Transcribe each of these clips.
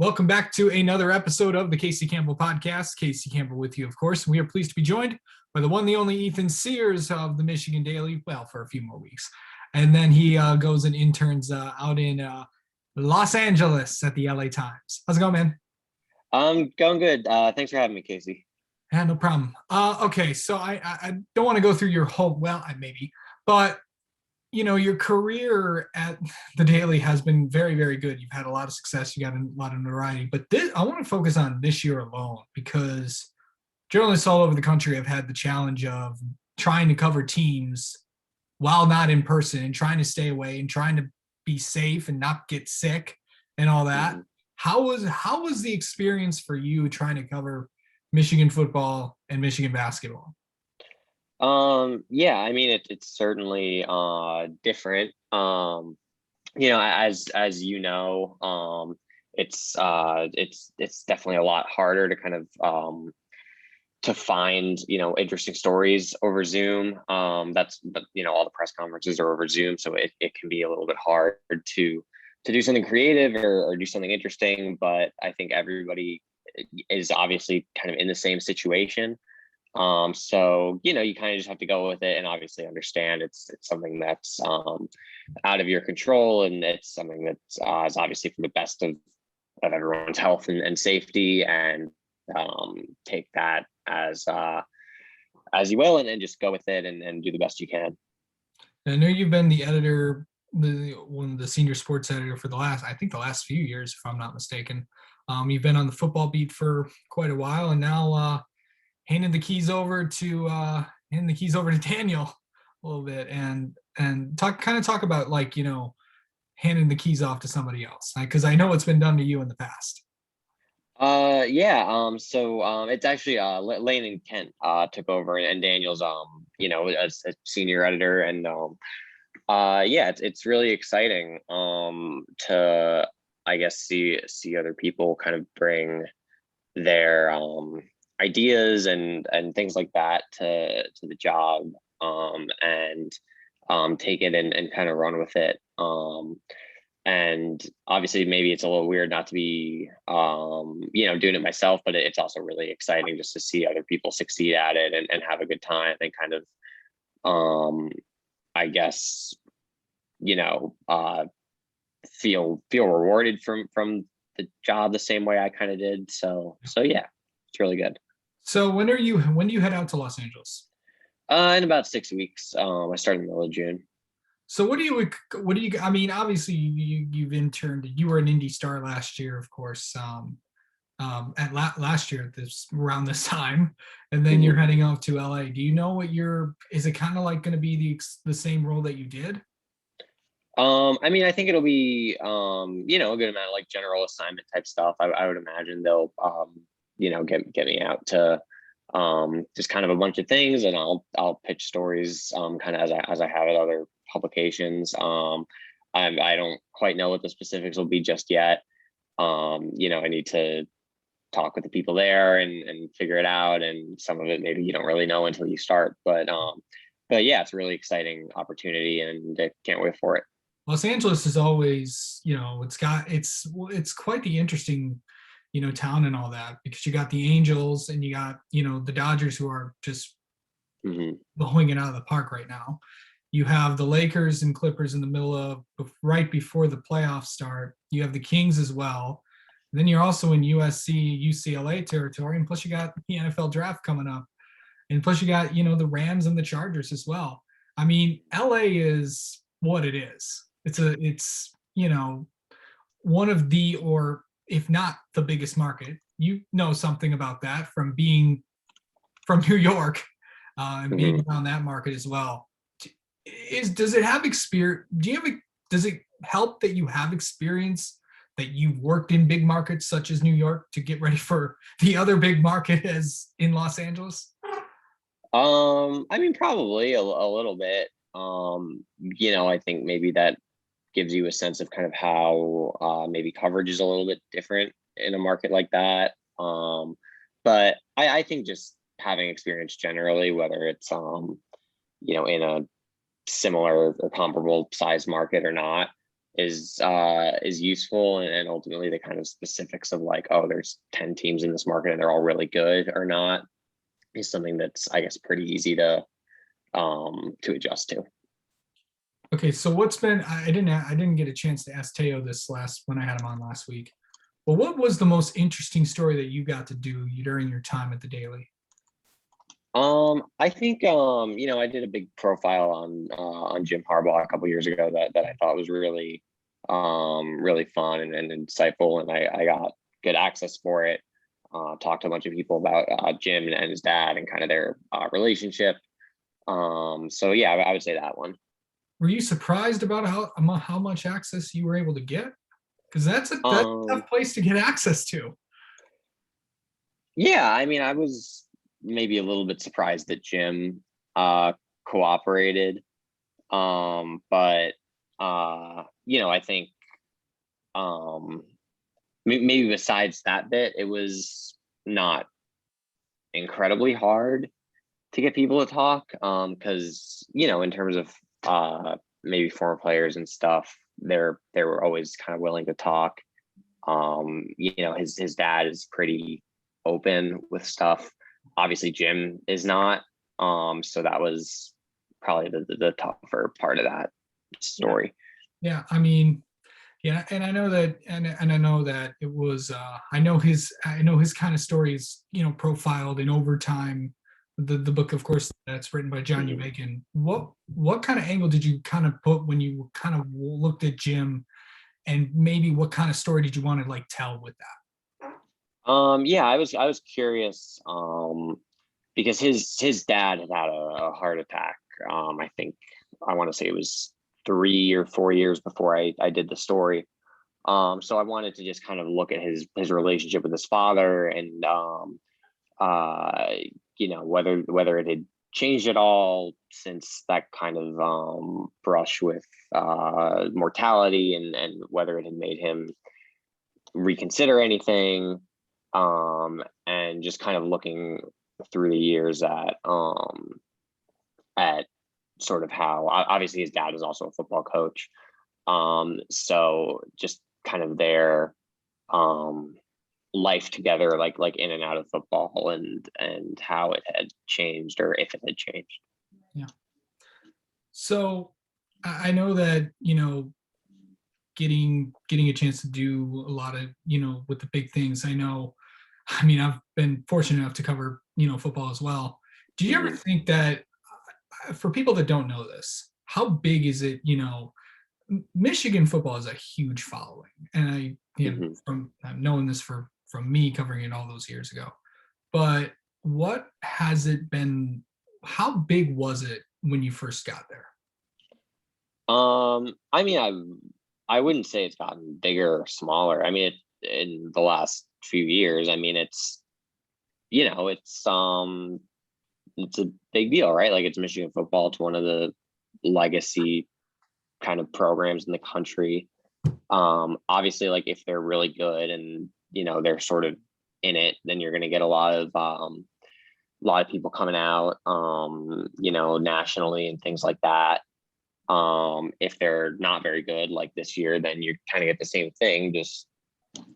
Welcome back to another episode of the Casey Campbell Podcast. Casey Campbell with you, of course. We are pleased to be joined by the one, the only Ethan Sears of the Michigan Daily, well, for a few more weeks. And then he goes and interns out in Los Angeles at the LA Times. How's it going, man? Going good. Thanks for having me, Casey. Yeah, no problem. Okay, so I don't want to go through your whole, well, maybe, but your career at the Daily has been very, very good. You've had a lot of success. You got a lot of notoriety. But I want to focus on this year alone because journalists all over the country have had the challenge of trying to cover teams while not in person and trying to stay away and trying to be safe and not get sick and all that. Mhm. How was the experience for you trying to cover Michigan football and Michigan basketball? Yeah, I mean it's certainly different. As you know, it's definitely a lot harder to kind of to find interesting stories over Zoom. But all the press conferences are over Zoom, so it can be a little bit hard to do something creative or do something interesting. But I think everybody is obviously kind of in the same situation. So you kind of just have to go with it and obviously understand it's something that's out of your control, and it's something that is obviously for the best of everyone's health and safety, and take that as you will, and just go with it and do the best you can. I know you've been the editor, the senior sports editor for the last few years, if I'm not mistaken. You've been on the football beat for quite a while, and now handing the keys over to Daniel a little bit, and talk about handing the keys off to somebody else, because I know it's been done to you in the past. Yeah. So it's actually Lane and Kent took over, and Daniel's as a senior editor, and yeah, it's really exciting to, I guess, see other people kind of bring their ideas and things like that to the job, and take it and kind of run with it. And obviously maybe it's a little weird not to be doing it myself, but it's also really exciting just to see other people succeed at it and have a good time and kind of I guess feel rewarded from the job the same way I kind of did. So yeah, it's really good. So when do you head out to Los Angeles? In about 6 weeks. I started in the middle of June. So I mean, obviously you've interned. You were an Indy Star last year, of course. Last year at this around this time, and then you're heading off to LA. Do you know is it kind of like going to be the same role that you did? I mean, I think it'll be a good amount of like general assignment type stuff. I would imagine they'll get me out to just kind of a bunch of things, and I'll pitch stories kind of as I have at other publications. I don't quite know what the specifics will be just yet. I need to talk with the people there and figure it out, and some of it maybe you don't really know until you start. But yeah, it's a really exciting opportunity, and I can't wait for it. Los Angeles is always, it's quite the interesting, town and all that, because you got the Angels and you got, the Dodgers, who are just blowing it out of the park right now. You have the Lakers and Clippers in the middle of right before the playoffs start. You have the Kings as well. And then you're also in USC, UCLA territory, and plus you got the NFL draft coming up, and plus you got the Rams and the Chargers as well. I mean, LA is what it is. It's one of the, or if not the biggest market. You know something about that from being from New York, and being around that market as well. Does it have experience? Does it help that you have experience, that you've worked in big markets such as New York, to get ready for the other big market as in Los Angeles? I mean, probably a little bit. I think maybe that gives you a sense of kind of how maybe coverage is a little bit different in a market like that. But I think just having experience generally, whether it's in a similar or comparable size market or not, is useful, and ultimately the kind of specifics of like, oh, there's 10 teams in this market and they're all really good or not, is something that's, I guess, pretty easy to adjust to. Okay, so what's been I didn't get a chance to ask Teo this last when I had him on last week. Well, what was the most interesting story that you got to do during your time at the Daily? I think I did a big profile on Jim Harbaugh a couple years ago that I thought was really fun and insightful, and I got good access for it. Talked to a bunch of people about Jim and his dad and kind of their relationship. So yeah, I would say that one. Were you surprised about how much access you were able to get? Because that's a Um, tough place to get access to. yeah, I mean, I was maybe a little bit surprised that Jim cooperated. But I think um maybe besides that bit, it was not incredibly hard to get people to talk. Because in terms of maybe former players and stuff, they were always kind of willing to talk. His dad is pretty open with stuff. Obviously, Jim is not. So that was probably the tougher part of that Yeah, story. yeah. I mean, yeah, and I know that, and I know that it was. I know his kind of stories, profiled in Overtime, the book, of course, that's written by John U. Mhm. Bacon. What kind of angle did you kind of put when you kind of looked at Jim, and maybe what kind of story did you want to like tell with that? Yeah, I was curious, because his dad had a heart attack. I think I want to say it was 3 or 4 years before I did the story. So I wanted to just kind of look at his relationship with his father, and uh, whether it had changed at all since that kind of brush with mortality, and whether it had made him reconsider anything, and just kind of looking through the years at sort of how obviously his dad is also a football coach, so just kind of their um life together, like in and out of football, and how it had changed, or if it had changed. Yeah. So I know that getting a chance to do a lot of with the big things. I know. I mean, I've been fortunate enough to cover football as well. Do you ever Hmm. think that for people that don't know this, how big is it? Michigan football is a huge following, and Hmm. from I'm knowing this from me covering it all those years ago. But what has it been? How big was it when you first got there? I mean, I wouldn't say it's gotten bigger or smaller. I mean, in the last few years, I mean, you know, it's um it's a big deal, right? Like, it's Michigan football. It's one of the legacy kind of programs in the country. Obviously, like, if they're really good and they're sort of in it, then you're going to get a lot of people coming out, nationally and things like that. If they're not very good, like this year, then you kind of get the same thing, just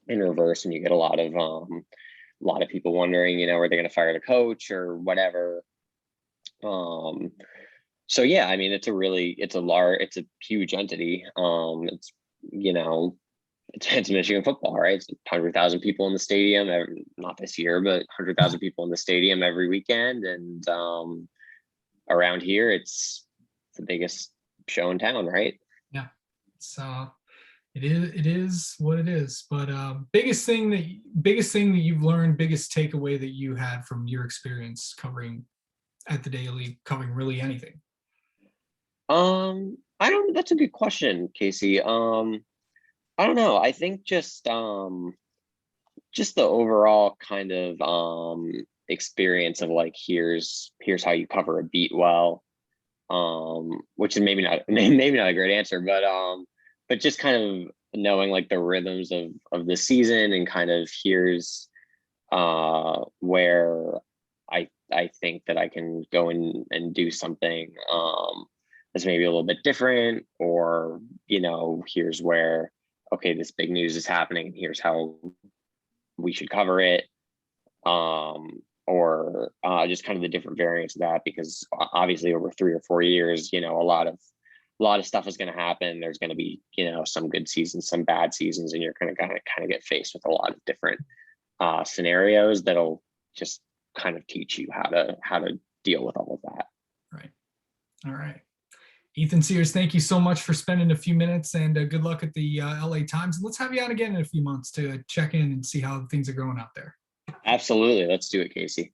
in reverse, and you get a lot of people wondering, are they going to fire the coach or whatever. Um, so yeah, I mean, it's a huge entity. You know, it's Michigan football, right? It's 100,000 people in the stadium, not this year, but 100,000 people in the stadium every weekend. And around here, it's the biggest show in town, right? Yeah. So it is what it is. But biggest thing that you've learned, biggest takeaway that you had from your experience covering at the Daily, covering really anything. I don't, that's a good question, Casey. I don't know. I think just the overall kind of experience of like, here's how you cover a beat well, which is maybe not maybe not a great answer, but just kind of knowing like the rhythms of the season, and kind of here's where I think that I can go and do something that's maybe a little bit different, or, here's where, okay, this big news is happening, here's how we should cover it. Or just kind of the different variants of that, because obviously over 3 or 4 years, a lot of stuff is going to happen. There's going to be, some good seasons, some bad seasons, and you're going to kind of get faced with a lot of different scenarios that'll just kind of teach you how to deal with all of that. Right. All right. Ethan Sears, thank you so much for spending a few minutes, and good luck at the LA Times. Let's have you on again in a few months to check in and see how things are going out there. Absolutely. Let's do it, Casey.